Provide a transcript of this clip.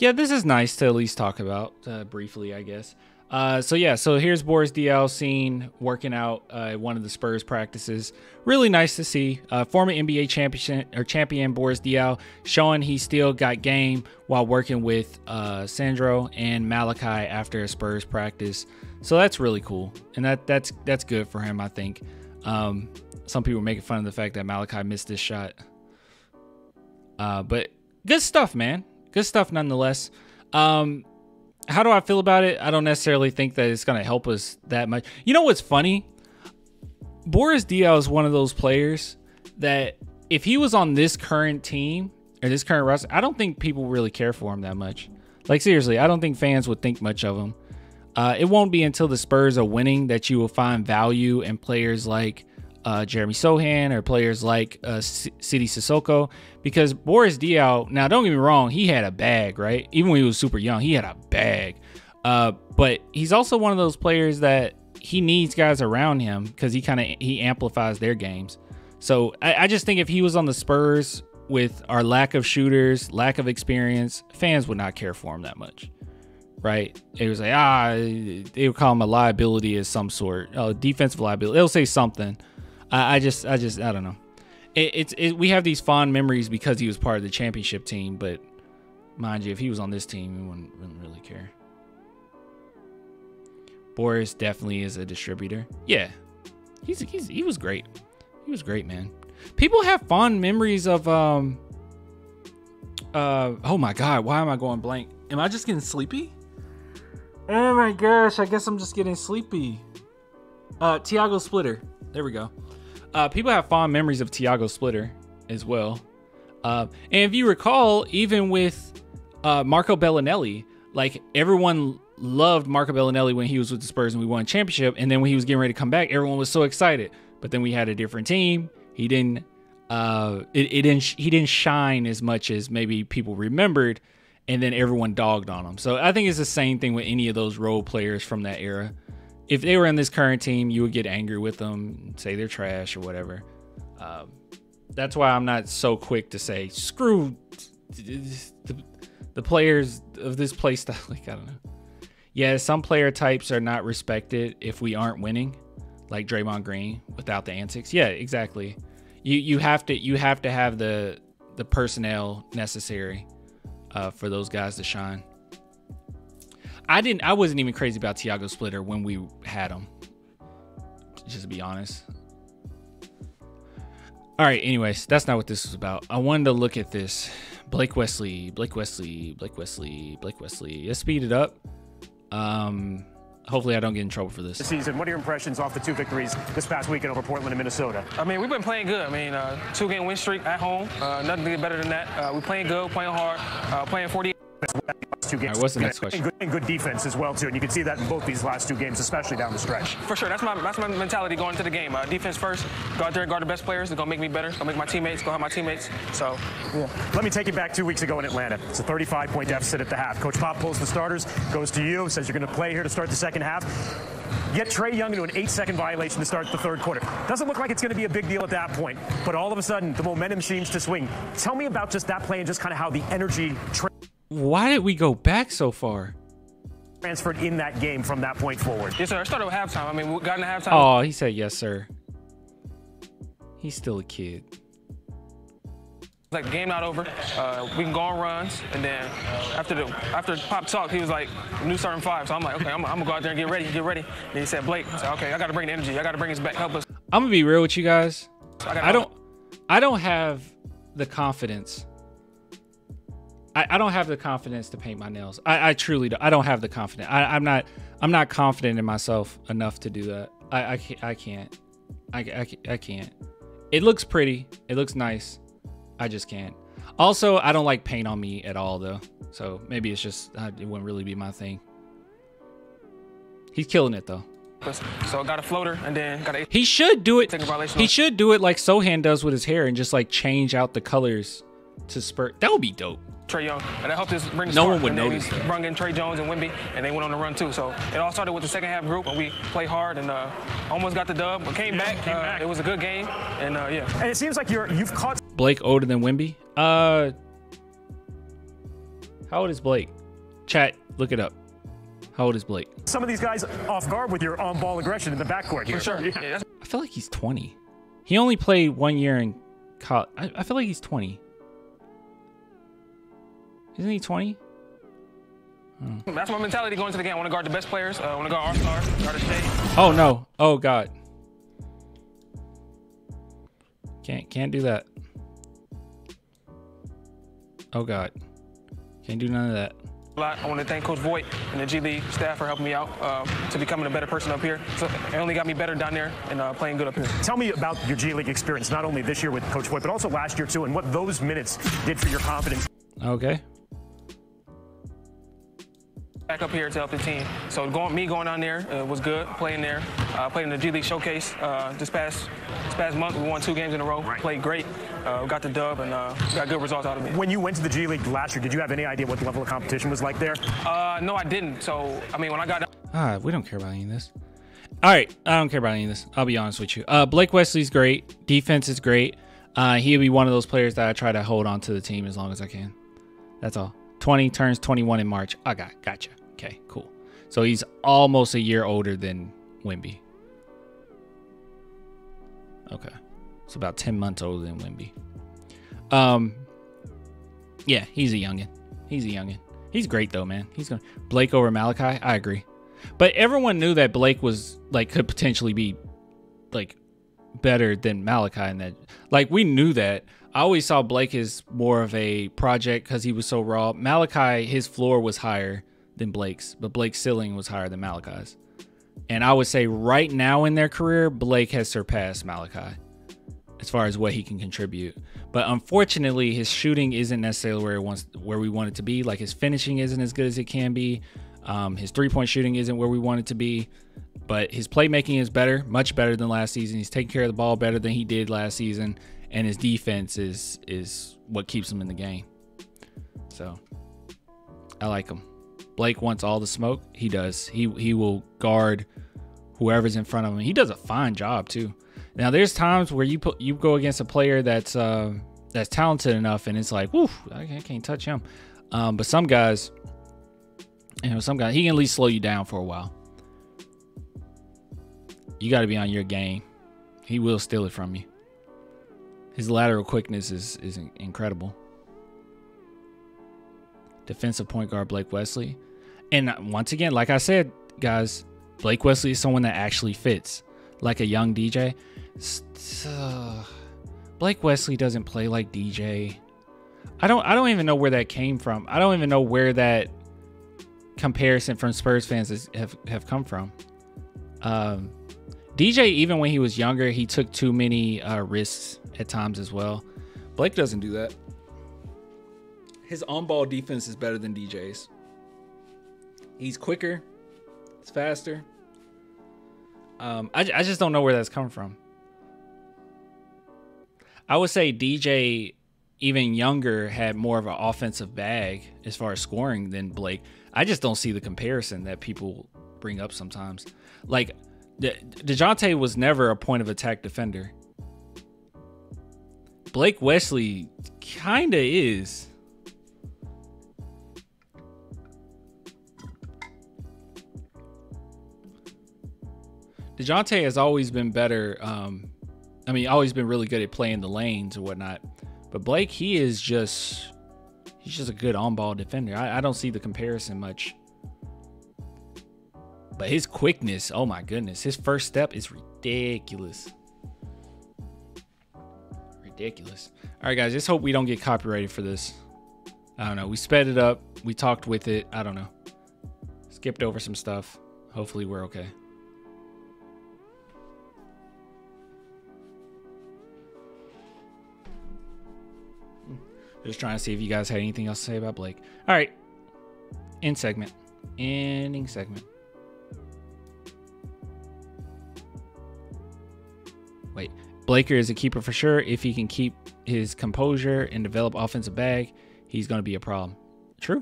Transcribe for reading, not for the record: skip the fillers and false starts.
Yeah, this is nice to at least talk about briefly, I guess. So here's Boris Diaw seen working out at one of the Spurs practices. Really nice to see. Former NBA champion Boris Diaw showing he still got game while working with Sandro and Malachi after a Spurs practice. So that's really cool, and that's good for him, I think. Some people are making fun of the fact that Malachi missed this shot, but good stuff, man. Good stuff nonetheless. How do I feel about it? I don't necessarily think that it's going to help us that much. You know what's funny? Boris Diaw is one of those players that if he was on this current team or this current roster, I don't think people really care for him that much. Like, seriously, I don't think fans would think much of him. It won't be until the Spurs are winning that you will find value in players like Jeremy Sohan or players like Sidi Sissoko, because Boris Diaw, now don't get me wrong, he had a bag, right? Even when he was super young, he had a bag. But he's also one of those players that he needs guys around him because he amplifies their games. So I just think if he was on the Spurs with our lack of shooters, lack of experience, fans would not care for him that much. Right? It was like, they would call him a liability of some sort. Defensive liability. They'll say something. I don't know. We have these fond memories because he was part of the championship team, but mind you, if he was on this team, we wouldn't really care. Boris definitely is a distributor. Yeah, he was great. He was great, man. People have fond memories of oh my God, why am I going blank? Am I just getting sleepy? Oh my gosh, I guess I'm just getting sleepy. Tiago Splitter. There we go. People have fond memories of Tiago Splitter as well. And if you recall, even with Marco Bellinelli, like everyone loved Marco Bellinelli when he was with the Spurs and we won a championship. And then when he was getting ready to come back, everyone was so excited. But then we had a different team. He didn't shine as much as maybe people remembered. And then everyone dogged on him. So I think it's the same thing with any of those role players from that era. If they were in this current team, you would get angry with them, say they're trash or whatever. That's why I'm not so quick to say, screw the players of this play style. Like, I don't know. Yeah, some player types are not respected if we aren't winning, like Draymond Green without the antics. Yeah, exactly. You have to have the personnel necessary for those guys to shine. I wasn't even crazy about Tiago Splitter when we had him, just to be honest. All right, anyways, that's not what this is about. I wanted to look at this. Blake Wesley. Let's speed it up. Hopefully I don't get in trouble for this. The season, what are your impressions off the 2 victories this past weekend over Portland and Minnesota? I mean, we've been playing good. I mean, 2-game win streak at home. Nothing to get better than that. We're playing good, playing hard, playing 48. Two games. All right, what's the next question? And good defense as well too, and you can see that in both these last 2 games, especially down the stretch. For sure, that's my mentality going into the game. Defense first, go out there and guard the best players. It's gonna make me better. Gonna make my teammates. Gonna have my teammates. So, yeah. Let me take you back 2 weeks ago in Atlanta. It's a 35-point deficit at the half. Coach Pop pulls the starters, goes to you, says you're gonna play here to start the second half. Get Trae Young into an 8-second violation to start the third quarter. Doesn't look like it's going to be a big deal at that point, but all of a sudden the momentum seems to swing. Tell me about just that play and just kind of how the energy Why did we go back so far? Transferred in that game from that point forward. Yes, sir. I started with halftime. I mean, we got into halftime. Oh, he said yes, sir. He's still a kid. Like, game not over. We can go on runs, and then after Pop talked, he was like, new starting 5. So I'm like, okay, I'm gonna go out there and get ready. And he said, Blake, I said, okay, I gotta bring the energy. I gotta bring us back, help us. I'm gonna be real with you guys. I don't have the confidence. I don't have the confidence to paint my nails. I truly don't. I don't have the confidence. I'm not confident in myself enough to do that. I can't. I can't. It looks pretty. It looks nice. I just can't. Also, I don't like paint on me at all, though. So maybe it's just it wouldn't really be my thing. He's killing it, though. So I got a floater, and then got a. He should do it. He should do it like Sohan does with his hair, and just like change out the colors to spurt. That would be dope. Trae Young, and that helped us bring the No start. one would and notice that. Brung in Trey Jones and Wemby, and they went on the run too. So it all started with the second half group, and we played hard and almost got the dub, but came back. It was a good game, and yeah. And it seems like you've caught Blake older than Wemby. How How old is Blake? Chat, look it up. How old is Blake? Some of these guys off guard with your on-ball aggression in the backcourt here. For sure. Yeah, I feel like he's 20. He only played 1 year in college. I feel like he's 20. Isn't he 20? that's my mentality going to the game. I want to guard the best players. I want to guard our stars, guard the state. Oh, no. Oh, God. Can't do that. Oh, God. Can't do none of that. I want to thank Coach Voigt and the G League staff for helping me out to becoming a better person up here. So it only got me better down there and playing good up here. Tell me about your G League experience, not only this year with Coach Voigt, but also last year too, and what those minutes did for your confidence. Okay. Back up here to help the team. So going down there was good. Playing there, played in the G League showcase this past month. We won 2 games in a row. Right. Played great. Got the dub and got good results out of it. When you went to the G League last year, did you have any idea what the level of competition was like there? No, I didn't. So I mean, when I got We don't care about any of this. All right, I don't care about any of this. I'll be honest with you. Blake Wesley's great. Defense is great. He'll be one of those players that I try to hold on to the team as long as I can. That's all. 20 turns 21 in March. I gotcha. Okay, cool. So he's almost a year older than Wemby. Okay. It's about 10 months older than Wemby. Yeah, he's a youngin. He's great though, man. Blake over Malachi. I agree. But everyone knew that Blake was could potentially be better than Malachi in that. We knew that. I always saw Blake as more of a project because he was so raw. Malachi, his floor was higher than Blake's, but Blake's ceiling was higher than Malachi's. And I would say right now in their career, Blake has surpassed Malachi as far as what he can contribute. But unfortunately, his shooting isn't necessarily where we want it to be. His finishing isn't as good as it can be. His three-point shooting isn't where we want it to be. But his playmaking is better, much better than last season. He's taking care of the ball better than he did last season. And his defense is what keeps him in the game. So I like him. Blake wants all the smoke. He does. He will guard whoever's in front of him. He does a fine job too. Now there's times where you go against a player that's talented enough, and it's like, woof, I can't touch him. But some guys, he can at least slow you down for a while. You got to be on your game. He will steal it from you. His lateral quickness is incredible. Defensive point guard Blake Wesley. And once again, like I said, guys, Blake Wesley is someone that actually fits like a young DJ. Blake Wesley doesn't play like DJ. I don't even know where that came from. I don't even know where that comparison from Spurs fans have come from. DJ, even when he was younger, he took too many risks at times as well. Blake doesn't do that. His on-ball defense is better than DJ's. He's quicker. It's faster. I just don't know where that's coming from. I would say DJ, even younger, had more of an offensive bag as far as scoring than Blake. I just don't see the comparison that people bring up sometimes. DeJounte was never a point of attack defender. Blake Wesley kind of is. DeJounte has always been better. Always been really good at playing the lanes or whatnot. But Blake, he's just a good on-ball defender. I don't see the comparison much. But his quickness, oh my goodness. His first step is ridiculous. Ridiculous. All right, guys, just hope we don't get copyrighted for this. I don't know. We sped it up. We talked with it. I don't know. Skipped over some stuff. Hopefully we're okay. Just trying to see if you guys had anything else to say about Blake. All right. Ending segment. Wait. Blaker is a keeper for sure. If he can keep his composure and develop offensive bag, he's going to be a problem. True.